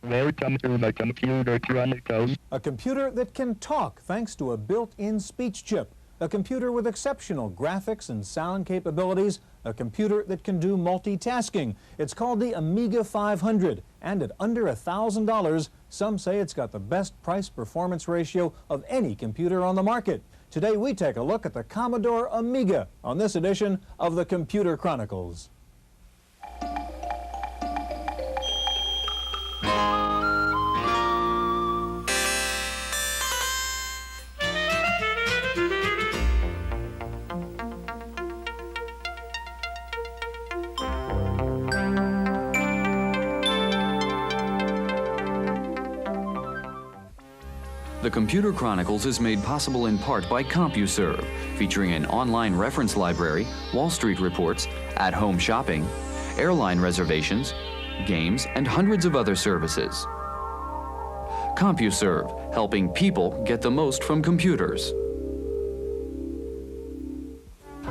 Welcome to the Computer Chronicles. A computer that can talk thanks to a built-in speech chip. A computer with exceptional graphics and sound capabilities. A computer that can do multitasking. It's called the Amiga 500, and at under $1,000, some say it's got the best price-performance ratio of any computer on the market. Today we take a look at the Commodore Amiga on this edition of the Computer Chronicles. The Computer Chronicles is made possible in part by CompuServe, featuring an online reference library, Wall Street reports, at-home shopping, airline reservations, games, and hundreds of other services. CompuServe, helping people get the most from computers.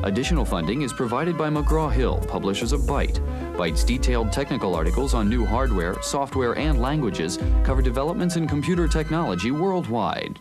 Additional funding is provided by McGraw-Hill, publishers of Byte. Byte's detailed technical articles on new hardware, software, and languages cover developments in computer technology worldwide.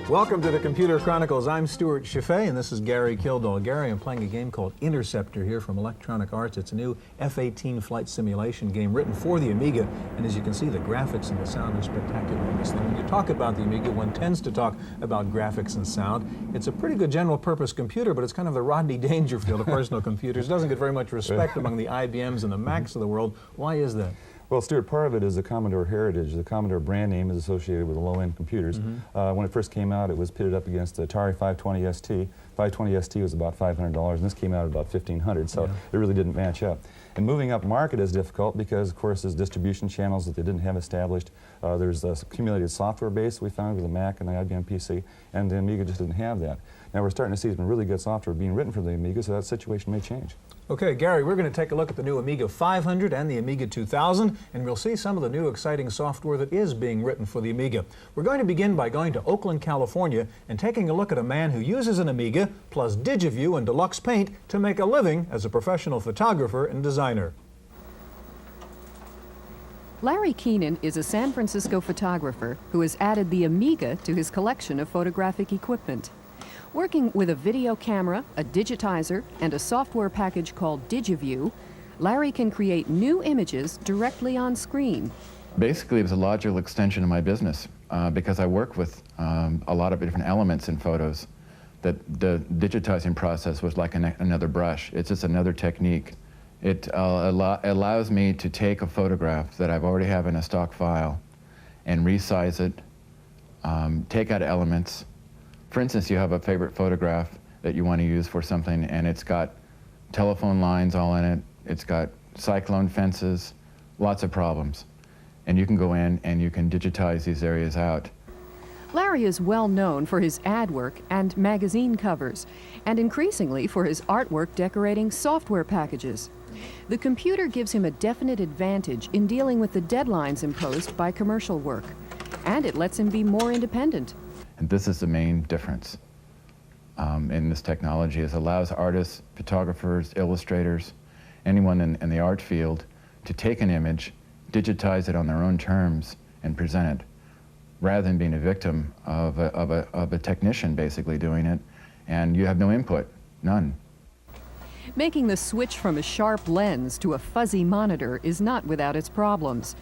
Welcome to the Computer Chronicles. I'm Stьюард Шейфед, and this is Geri Kildal. Gary, I'm playing a game called Interceptor here from Electronic Arts. It's a new F-18 flight simulation game written for the Amiga, and as you can see, the graphics and the sound are spectacular in this thing. When you talk about the Amiga, one tends to talk about graphics and sound. It's a pretty good general-purpose computer, but it's kind of the Rodney Dangerfield of personal computers. It doesn't get very much respect among the IBMs and the Macs of the world. Why is that? Well, Stewart, part of it is the Commodore heritage. The Commodore brand name is associated with the low-end computers. When it first came out, it was pitted up against the Atari 520 ST. 520 ST was about $500, and this came out at about $1,500, so it really didn't match up. And moving up market is difficult because, of course, there's distribution channels that they didn't have established. There's a accumulated software base we found with the Mac and the IBM-PC, and the Amiga just didn't have that. Now we're starting to see some really good software being written for the Amiga, so that situation may change. Okay, Gary, we're going to take a look at the new Amiga 500 and the Amiga 2000, and we'll see some of the new exciting software that is being written for the Amiga. We're going to begin by going to Oakland, California, and taking a look at a man who uses an Amiga plus DigiView and Deluxe Paint to make a living as a professional photographer and designer. Larry Keenan is a San Francisco photographer who has added the Amiga to his collection of photographic equipment. Working with a video camera, a digitizer, and a software package called DigiView, Larry can create new images directly on screen. Basically, it was a logical extension of my business because I work with a lot of different elements in photos. That the digitizing process was like another brush. It's just another technique. It allows me to take a photograph that I've already have in a stock file and resize it, take out elements. For instance, you have a favorite photograph that you want to use for something, and it's got telephone lines all in it, it's got cyclone fences, lots of problems. And you can go in and you can digitize these areas out. Larry is well known for his ad work and magazine covers, and increasingly for his artwork decorating software packages. The computer gives him a definite advantage in dealing with the deadlines imposed by commercial work, and it lets him be more independent. And this is the main difference in this technology. It allows artists, photographers, illustrators, anyone in the art field to take an image, digitize it on their own terms, and present it, rather than being a victim of a technician basically doing it, and you have no input, none. Making the switch from a sharp lens to a fuzzy monitor is not without its problems.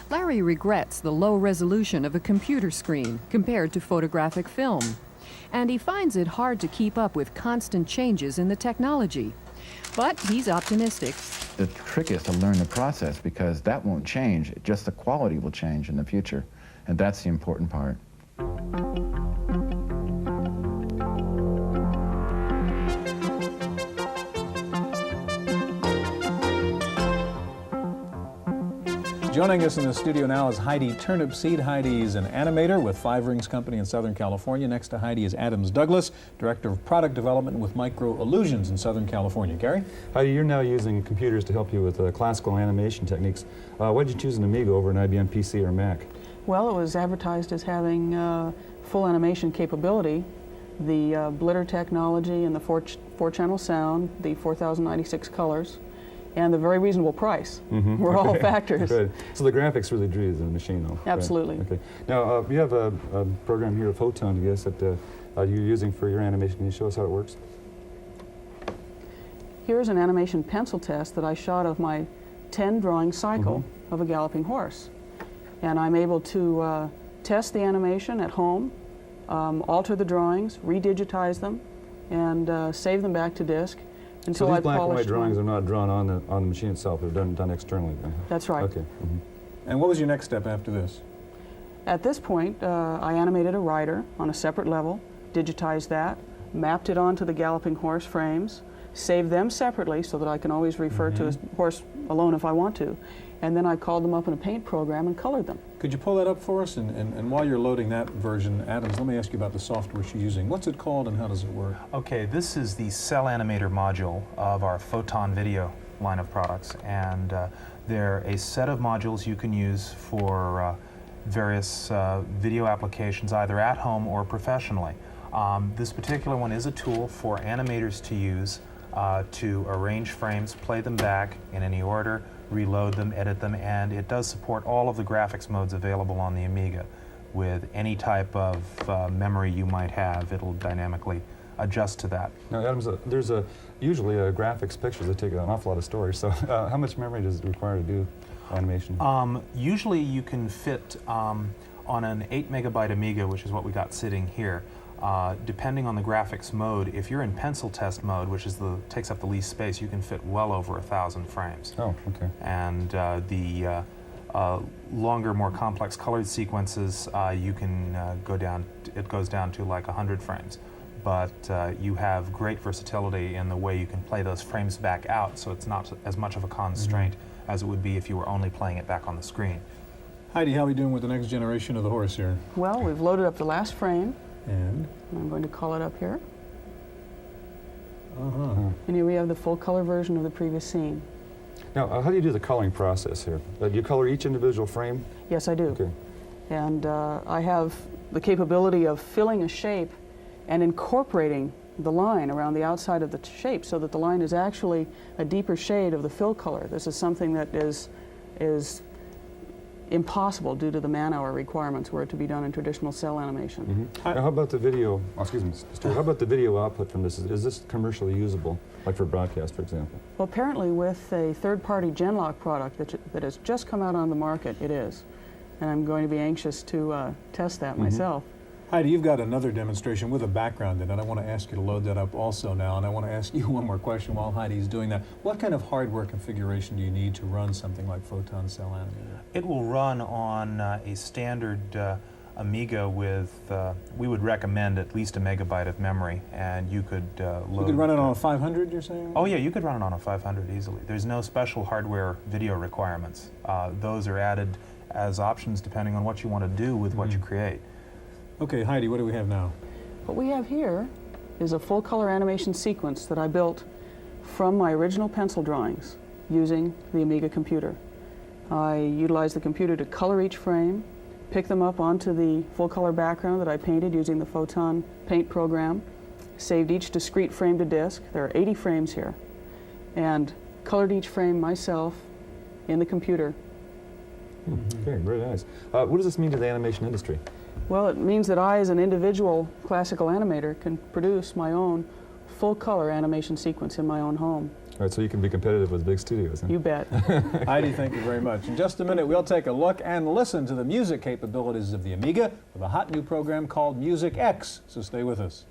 Larry regrets the low resolution of a computer screen compared to photographic film, and he finds it hard to keep up with constant changes in the technology. But he's optimistic. The trick is to learn the process because that won't change, just the quality will change in the future, and that's the important part. Joining us in the studio now is Heidi Turnipseed. Heidi's an animator with Five Rings Company in Southern California. Next to Heidi is Adams Douglas, Director of Product Development with Micro Illusions in Southern California. Gary? Heidi, you're now using computers to help you with classical animation techniques. Why did you choose an Amiga over an IBM-PC or Mac? Well, it was advertised as having full animation capability, the blitter technology and the four-channel sound, the 4,096 colors, and the very reasonable price were all factors. Good. So the graphics really drew the machine, though. Absolutely. Right. Okay. Now, you have a program here, a Photon, I guess, that you're using for your animation. Can you show us how it works? Here's an animation pencil test that I shot of my 10-drawing cycle of a galloping horse. And I'm able to test the animation at home, alter the drawings, redigitize them, and save them back to disk until so I these black and white polished drawings them. are not drawn on the machine itself. They're done externally, then? That's right. Okay. And what was your next step after this? At this point, I animated a rider on a separate level, digitized that, mapped it onto the galloping horse frames, saved them separately so that I can always refer to a horse alone if I want to, and then I called them up in a paint program and colored them. Could you pull that up for us? And while you're loading that version, Adams, let me ask you about the software she's using. What's it called and how does it work? Okay, this is the Cell Animator module of our Photon Video line of products, and they're a set of modules you can use for various video applications, either at home or professionally. This particular one is a tool for animators to use to arrange frames, play them back in any order, reload them, edit them, and it does support all of the graphics modes available on the Amiga. With any type of memory you might have, it'll dynamically adjust to that. Now, Adams, there's usually graphics pictures that take an awful lot of storage, so how much memory does it require to do animation? Usually you can fit on an 8 megabyte Amiga, which is what we got sitting here. Depending on the graphics mode, if you're in pencil test mode, which is takes up the least space, you can fit well over 1,000 frames. Oh, okay. And the longer, more complex colored sequences, you can it goes down to like 100 frames. But you have great versatility in the way you can play those frames back out, so it's not as much of a constraint as it would be if you were only playing it back on the screen. Heidi, how are we doing with the next generation of the horse here? Well, we've loaded up the last frame. And? I'm going to call it up here. And here we have the full color version of the previous scene. Now, how do you do the coloring process here? Do you color each individual frame? Yes, I do. Okay. And I have the capability of filling a shape and incorporating the line around the outside of the shape so that the line is actually a deeper shade of the fill color. This is something that is impossible due to the man-hour requirements were it to be done in traditional cell animation. Now, how about the video, excuse me, Stuart, how about the video output from this? Is this commercially usable, like for broadcast, for example? Well, apparently with a third-party Genlock product that has just come out on the market, it is. And I'm going to be anxious to test that myself. Heidi, you've got another demonstration with a background in it. I want to ask you to load that up also now, and I want to ask you one more question while Heidi's doing that. What kind of hardware configuration do you need to run something like Photon Cell Animator? It will run on a standard Amiga with, we would recommend at least 1 megabyte of memory, and you could load... You could run it on a 500, you're saying? Oh yeah, you could run it on a 500 easily. There's no special hardware video requirements. Those are added as options depending on what you want to do with what you create. Okay, Heidi, what do we have now? What we have here is a full color animation sequence that I built from my original pencil drawings using the Amiga computer. I utilized the computer to color each frame, pick them up onto the full color background that I painted using the Photon paint program, saved each discrete frame to disk. There are 80 frames here, and colored each frame myself in the computer. Okay, very nice. What does this mean to the animation industry? Well, it means that I, as an individual classical animator, can produce my own full-color animation sequence in my own home. All right, so you can be competitive with big studios. Huh? You bet. Heidi, thank you very much. In just a minute, we'll take a look and listen to the music capabilities of the Amiga with a hot new program called Music X, so stay with us.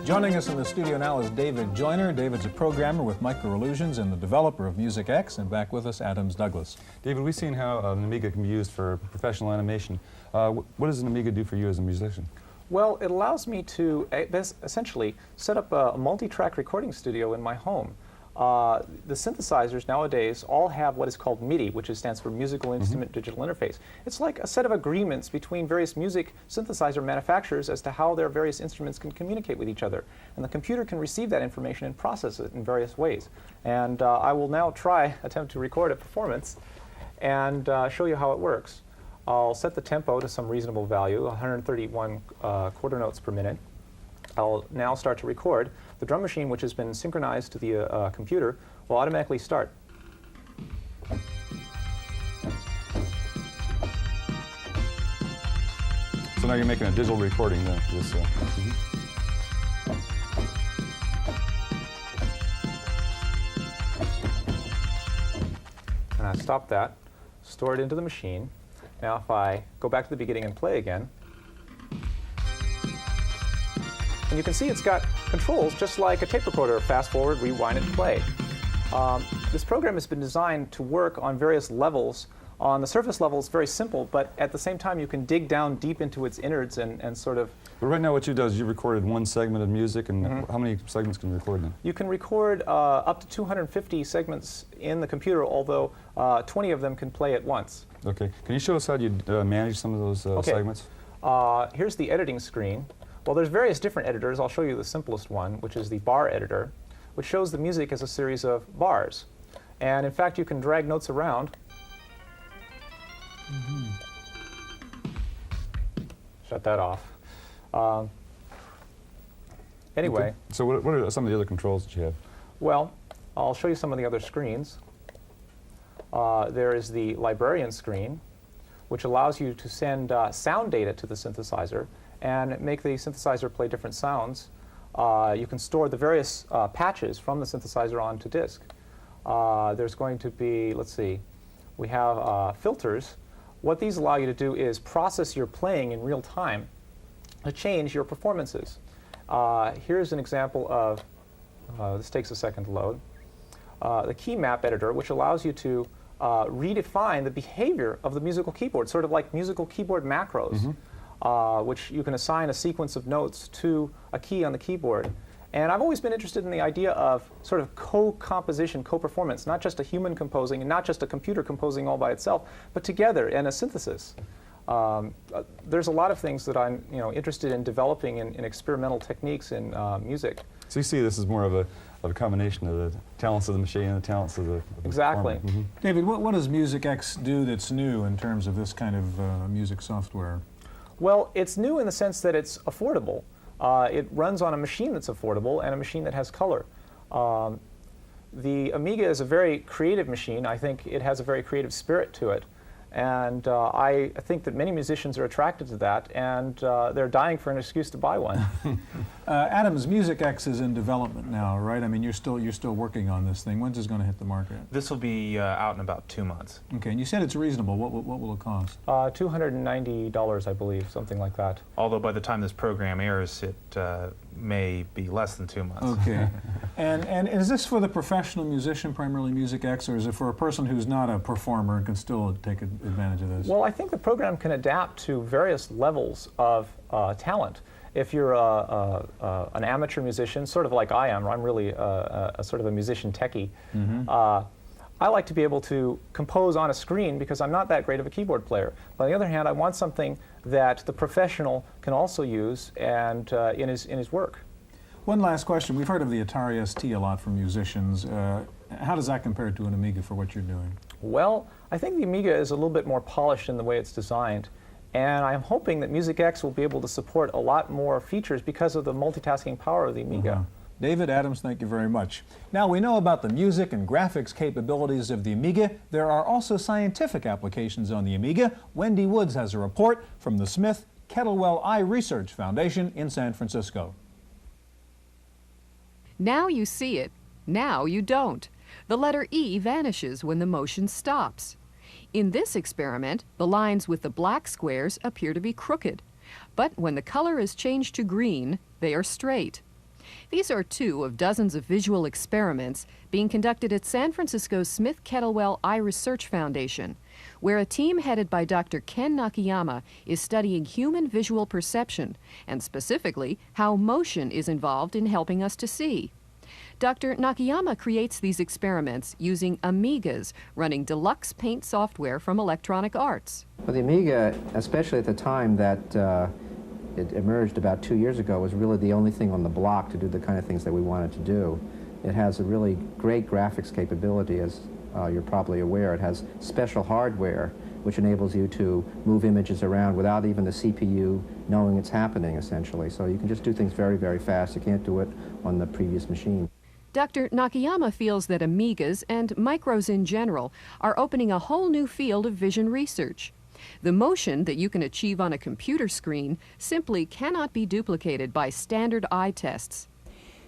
Joining us in the studio now is David Joyner. David's a programmer with Microillusions and the developer of Music X, and back with us, Adams Douglas. David, we've seen how an Amiga can be used for professional animation. What does an Amiga do for you as a musician? Well, it allows me to essentially set up a multi-track recording studio in my home. the synthesizers nowadays all have what is called MIDI, which stands for Musical Instrument Digital Interface. It's like a set of agreements between various music synthesizer manufacturers as to how their various instruments can communicate with each other. And the computer can receive that information and process it in various ways. And I will now attempt to record a performance and show you how it works. I'll set the tempo to some reasonable value, 131 quarter notes per minute. I'll now start to record. The drum machine, which has been synchronized to the computer, will automatically start. So now you're making a digital recording then. And I stop that, store it into the machine. Now if I go back to the beginning and play again, and you can see it's got controls just like a tape recorder, fast forward, rewind, and play. This program has been designed to work on various levels. On the surface level, it's very simple, but at the same time, you can dig down deep into its innards and sort of... But right now what you do is you recorded one segment of music, and how many segments can you record then? You can record up to 250 segments in the computer, although 20 of them can play at once. Okay. Can you show us how you manage some of those segments? Here's the editing screen. Well, there's various different editors. I'll show you the simplest one, which is the bar editor, which shows the music as a series of bars. And in fact, you can drag notes around. Shut that off. Anyway. Okay. So what are some of the other controls that you have? Well, I'll show you some of the other screens. There is the librarian screen, which allows you to send sound data to the synthesizer and make the synthesizer play different sounds. You can store the various patches from the synthesizer onto disk. There's going to be, let's see, we have filters. What these allow you to do is process your playing in real time to change your performances. Here's an example of, this takes a second to load, the key map editor, which allows you to redefine the behavior of the musical keyboard, sort of like musical keyboard macros. Which you can assign a sequence of notes to a key on the keyboard. And I've always been interested in the idea of sort of co-composition, co-performance, not just a human composing and not just a computer composing all by itself, but together in a synthesis. There's a lot of things that I'm interested in developing in experimental techniques in music. So you see this is more of a combination of the talents of the machine and the talents of the Exactly. David, what does MusicX do that's new in terms of this kind of music software? Well, it's new in the sense that it's affordable. It runs on a machine that's affordable and a machine that has color. The Amiga is a very creative machine. I think it has a very creative spirit to it. And I think that many musicians are attracted to that, and they're dying for an excuse to buy one. Adams, MusicX is in development now, right? I mean, you're still working on this thing. When's this going to hit the market? This will be out in about 2 months. Okay, and you said it's reasonable. What will it cost? $290, I believe, something like that. Although by the time this program airs, it may be less than 2 months. Okay. And is this for the professional musician, primarily MusicX, or is it for a person who's not a performer and can still take advantage of this? Well, I think the program can adapt to various levels of talent. If you're an amateur musician, sort of like I am, I'm really a sort of a musician techie, I like to be able to compose on a screen because I'm not that great of a keyboard player. But on the other hand, I want something that the professional can also use and in his work. One last question. We've heard of the Atari ST a lot from musicians. How does that compare to an Amiga for what you're doing? Well, I think the Amiga is a little bit more polished in the way it's designed. And I'm hoping that MusicX will be able to support a lot more features because of the multitasking power of the Amiga. David, Adams, thank you very much. Now we know about the music and graphics capabilities of the Amiga. There are also scientific applications on the Amiga. Wendy Woods has a report from the Smith Kettlewell Eye Research Foundation in San Francisco. Now you see it, now you don't. The letter E vanishes when the motion stops. In this experiment, the lines with the black squares appear to be crooked, but when the color is changed to green, they are straight. These are 2 of dozens of visual experiments being conducted at San Francisco's Smith Kettlewell Eye Research Foundation, where a team headed by Dr. Ken Nakayama is studying human visual perception, and specifically how motion is involved in helping us to see. Dr. Nakayama creates these experiments using Amigas, running deluxe paint software from Electronic Arts. Well, the Amiga, especially at the time that it emerged about 2 years ago, was really the only thing on the block to do the kind of things that we wanted to do. It has a really great graphics capability, as you're probably aware. It has special hardware which enables you to move images around without even the CPU knowing it's happening, essentially. So you can just do things very, very fast. You can't do it on the previous machine. Dr. Nakayama feels that Amigas and micros in general are opening a whole new field of vision research. The motion that you can achieve on a computer screen simply cannot be duplicated by standard eye tests.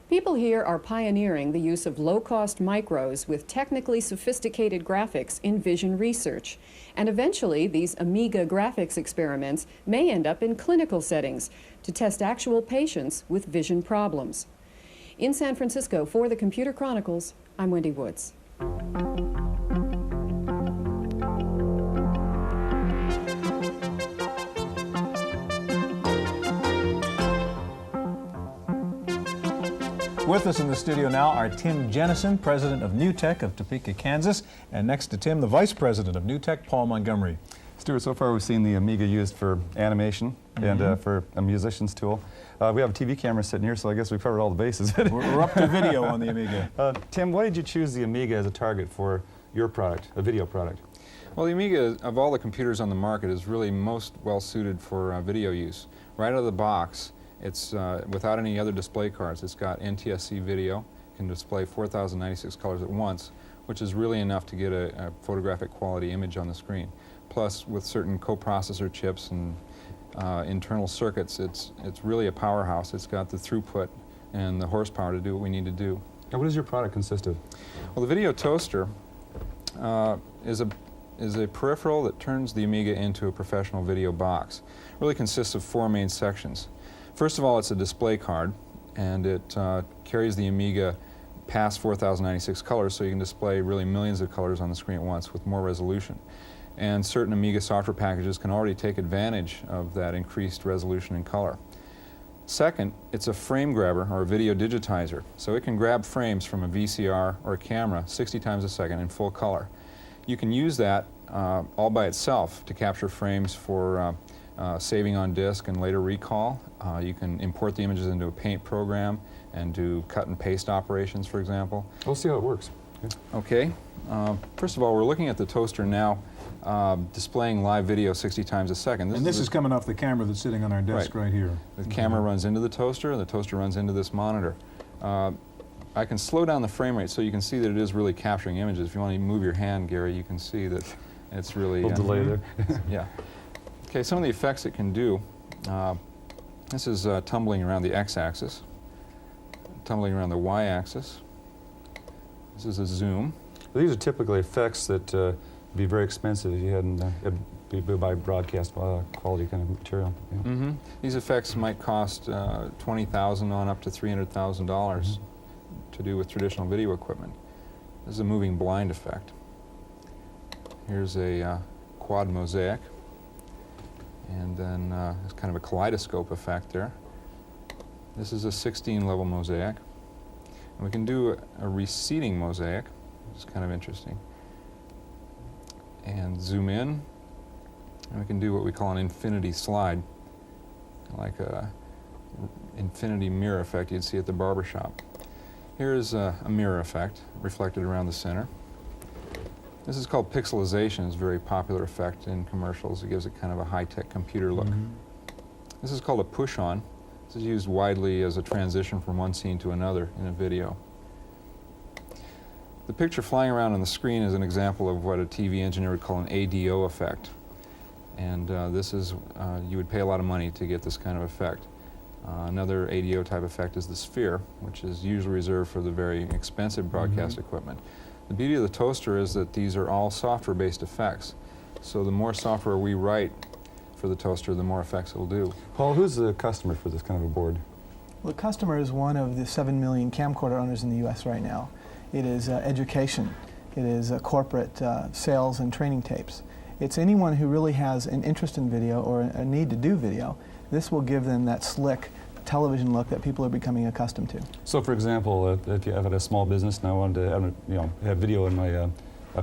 People here are pioneering the use of low-cost micros with technically sophisticated graphics in vision research. And eventually, these Amiga graphics experiments may end up in clinical settings to test actual patients with vision problems. In San Francisco, for the Computer Chronicles, I'm Wendy Woods. With us in the studio now are Tim Jennison, president of New Tech of Topeka, Kansas, and next to Tim, the vice president of New Tech, Paul Montgomery. Stuart, so far we've seen the Amiga used for animation and for a musician's tool. We have a TV camera sitting here, so I guess we've covered all the bases. We're up to video on the Amiga. Tim, why did you choose the Amiga as a target for your product, a video product? Well, the Amiga, of all the computers on the market, is really most well suited for video use. Right out of the box, it's without any other display cards. It's got NTSC video, can display 4,096 colors at once, which is really enough to get a photographic quality image on the screen. Plus, with certain coprocessor chips and internal circuits, it's really a powerhouse. It's got the throughput and the horsepower to do what we need to do. And what does your product consist of? Well, the video toaster is a peripheral that turns the Amiga into a professional video box. It really consists of four main sections. First of all, it's a display card, and it carries the Amiga past 4,096 colors, so you can display really millions of colors on the screen at once with more resolution. And certain Amiga software packages can already take advantage of that increased resolution and color. Second, it's a frame grabber or a video digitizer, so it can grab frames from a VCR or a camera 60 times a second in full color. You can use that all by itself to capture frames for saving on disk and later recall. You can import the images into a paint program and do cut and paste operations, for example. We'll see how it works. Okay. First of all, we're looking at the toaster now displaying live video 60 times a second. This is coming off the camera that's sitting on our desk right here. The camera runs into the toaster, and the toaster runs into this monitor. I can slow down the frame rate so you can see that it is really capturing images. If you want to move your hand, Gary, you can see that it's really... A little delay there. Yeah. Okay, some of the effects it can do. This is tumbling around the x-axis, tumbling around the y-axis. This is a zoom. Well, these are typically effects that would be very expensive if you hadn't be by broadcast quality kind of material. Yeah. These effects might cost $20,000 on up to $300,000 to do with traditional video equipment. This is a moving blind effect. Here's a quad mosaic, and then it's kind of a kaleidoscope effect there. This is a 16-level mosaic. And we can do a receding mosaic, which is kind of interesting. And zoom in, and we can do what we call an infinity slide, like a infinity mirror effect you'd see at the barber shop. Here's a mirror effect reflected around the center. This is called pixelization. It's a very popular effect in commercials. It gives it kind of a high-tech computer look. This is called a push-on. This is used widely as a transition from one scene to another in a video. The picture flying around on the screen is an example of what a TV engineer would call an ADO effect. And this is, you would pay a lot of money to get this kind of effect. Another ADO type effect is the sphere, which is usually reserved for the very expensive broadcast equipment. The beauty of the toaster is that these are all software-based effects. So the more software we write for the toaster, the more effects it'll do. Paul, who's the customer for this kind of a board? Well, the customer is one of the 7 million camcorder owners in the U.S. right now. It is education. It is corporate sales and training tapes. It's anyone who really has an interest in video or a need to do video. This will give them that slick, television look that people are becoming accustomed to. So, for example, if you have a small business and I wanted to have video in my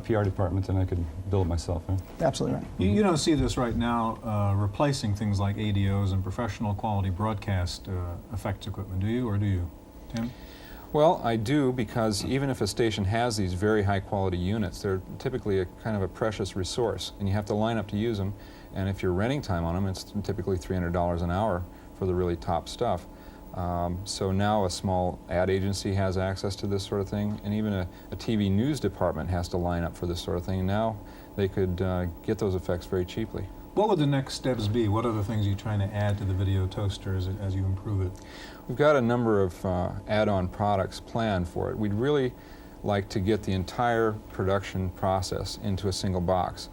PR department, then I could build it myself. Right? Absolutely right. You don't see this right now replacing things like ADOs and professional quality broadcast effects equipment, do you, or do you, Tim? Well, I do, because even if a station has these very high quality units, they're typically a kind of a precious resource, and you have to line up to use them. And if you're renting time on them, it's typically $300 an hour for the really top stuff. So now a small ad agency has access to this sort of thing, and even a TV news department has to line up for this sort of thing. And now they could get those effects very cheaply. What would the next steps be? What are the things you're trying to add to the video toaster as you improve it? We've got a number of add-on products planned for it. We'd really like to get the entire production process into a single box.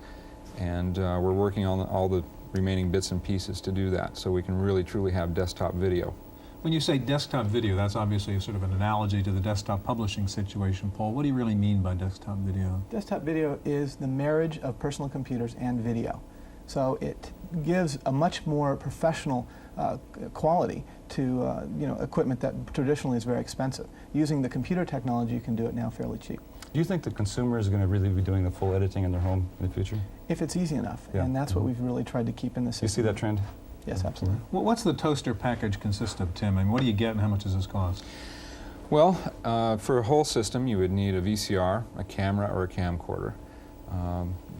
And we're working on all the remaining bits and pieces to do that, so we can really truly have desktop video. When you say desktop video, that's obviously sort of an analogy to the desktop publishing situation. Paul, what do you really mean by desktop video? Desktop video is the marriage of personal computers and video. So it gives a much more professional quality to equipment that traditionally is very expensive. Using the computer technology, you can do it now fairly cheap. Do you think the consumer is going to really be doing the full editing in their home in the future? If it's easy enough, Yeah. and that's what we've really tried to keep in the system. You see that trend? Yes, absolutely. Well, what's the toaster package consist of, Tim? I mean, what do you get and how much does this cost? Well, for a whole system, you would need a VCR, a camera, or a camcorder,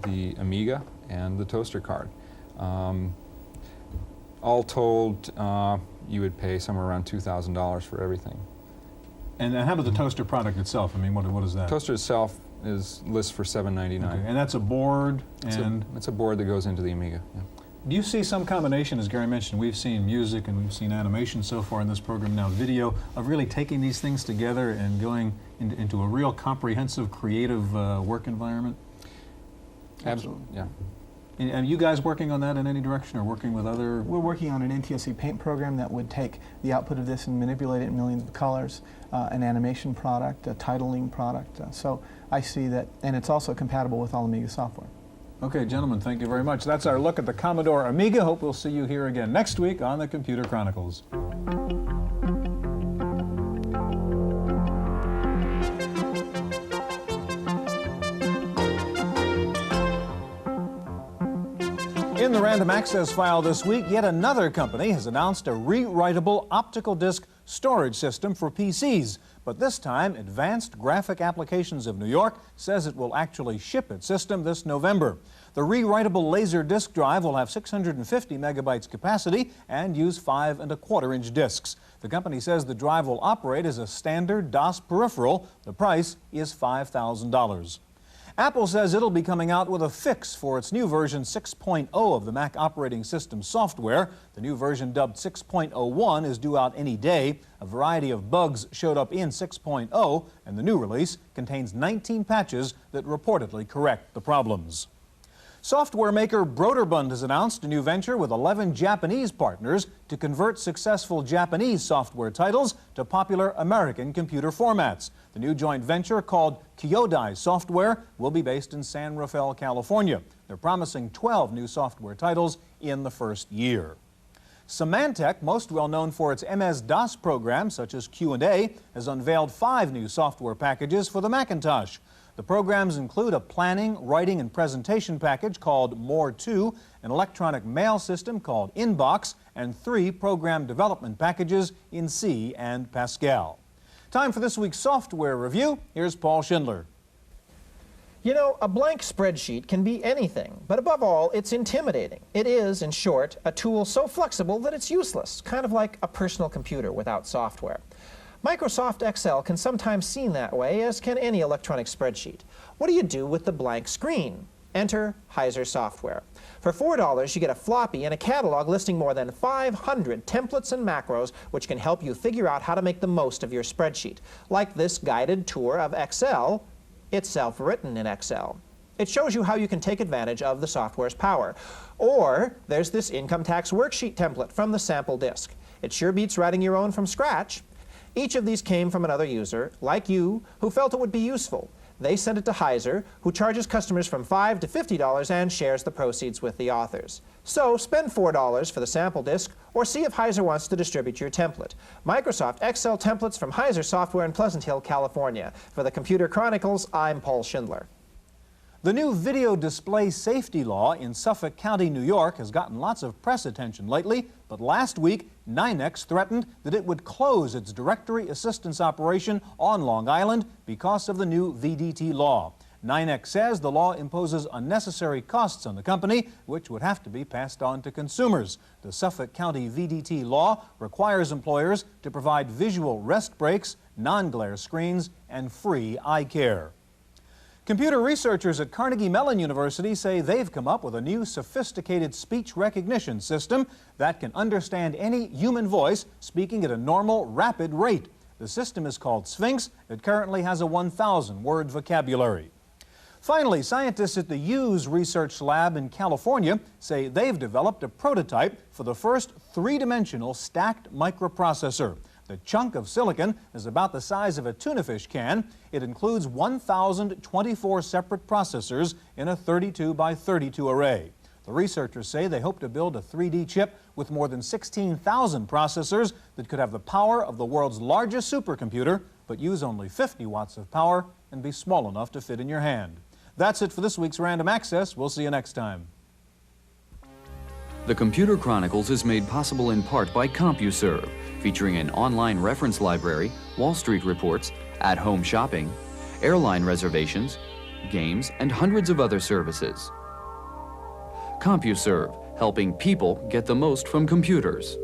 the Amiga, and the toaster card. All told, you would pay somewhere around $2,000 for everything. And how about the toaster product itself? I mean, what is that? Toaster itself lists for $7.99. Okay. And that's a board and... It's a board that goes into the Amiga. Yeah. Do you see some combination, as Gary mentioned, we've seen music and we've seen animation so far in this program, now video, of really taking these things together and going into a real comprehensive, creative work environment? Absolutely, yeah. And are you guys working on that in any direction, or working with other? We're working on an NTSC Paint program that would take the output of this and manipulate it in millions of colors, an animation product, a titling product. So I see that, and it's also compatible with all Amiga software. Okay, gentlemen, thank you very much. That's our look at the Commodore Amiga. Hope we'll see you here again next week on the Computer Chronicles. In the Random Access file this week, yet another company has announced a rewritable optical disc storage system for PCs. But this time, Advanced Graphic Applications of New York says it will actually ship its system this November. The rewritable laser disk drive will have 650 megabytes capacity and use 5 1/4-inch discs. The company says the drive will operate as a standard DOS peripheral. The price is $5,000. Apple says it'll be coming out with a fix for its new version 6.0 of the Mac operating system software. The new version, dubbed 6.01, is due out any day. A variety of bugs showed up in 6.0, and the new release contains 19 patches that reportedly correct the problems. Software maker Broderbund has announced a new venture with 11 Japanese partners to convert successful Japanese software titles to popular American computer formats. The new joint venture, called Kyodai Software, will be based in San Rafael, California. They're promising 12 new software titles in the first year. Symantec, most well known for its MS-DOS programs such as Q&A, has unveiled 5 new software packages for the Macintosh. The programs include a planning, writing, and presentation package called More2, an electronic mail system called Inbox, and 3 program development packages in C and Pascal. Time for this week's software review. Here's Paul Schindler. You know, a blank spreadsheet can be anything, but above all, it's intimidating. It is, in short, a tool so flexible that it's useless, kind of like a personal computer without software. Microsoft Excel can sometimes seem that way, as can any electronic spreadsheet. What do you do with the blank screen? Enter Heiser software. For $4, you get a floppy and a catalog listing more than 500 templates and macros, which can help you figure out how to make the most of your spreadsheet. Like this guided tour of Excel. It's self-written in Excel. It shows you how you can take advantage of the software's power. Or there's this income tax worksheet template from the sample disk. It sure beats writing your own from scratch. Each of these came from another user, like you, who felt it would be useful. They send it to Heiser, who charges customers from $5 to $50 and shares the proceeds with the authors. So spend $4 for the sample disk, or see if Heiser wants to distribute your template. Microsoft Excel templates from Heiser Software in Pleasant Hill, California. For the Computer Chronicles, I'm Paul Schindler. The new video display safety law in Suffolk County, New York has gotten lots of press attention lately, but last week, NYNEX threatened that it would close its directory assistance operation on Long Island because of the new VDT law. NYNEX says the law imposes unnecessary costs on the company, which would have to be passed on to consumers. The Suffolk County VDT law requires employers to provide visual rest breaks, non-glare screens, and free eye care. Computer researchers at Carnegie Mellon University say they've come up with a new sophisticated speech recognition system that can understand any human voice speaking at a normal, rapid rate. The system is called Sphinx. It currently has a 1,000-word vocabulary. Finally, scientists at the Hughes Research Lab in California say they've developed a prototype for the first three-dimensional stacked microprocessor. The chunk of silicon is about the size of a tuna fish can. It includes 1,024 separate processors in a 32 by 32 array. The researchers say they hope to build a 3D chip with more than 16,000 processors that could have the power of the world's largest supercomputer, but use only 50 watts of power and be small enough to fit in your hand. That's it for this week's Random Access. We'll see you next time. The Computer Chronicles is made possible in part by CompuServe, featuring an online reference library, Wall Street reports, at-home shopping, airline reservations, games, and hundreds of other services. CompuServe, helping people get the most from computers.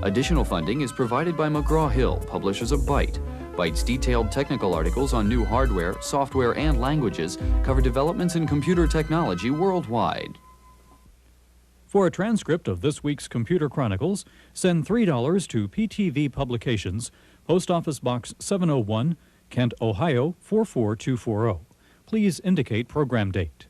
Additional funding is provided by McGraw-Hill, publishers of Byte. Byte's detailed technical articles on new hardware, software, and languages cover developments in computer technology worldwide. For a transcript of this week's Computer Chronicles, send $3 to PTV Publications, Post Office Box 701, Kent, Ohio 44240. Please indicate program date.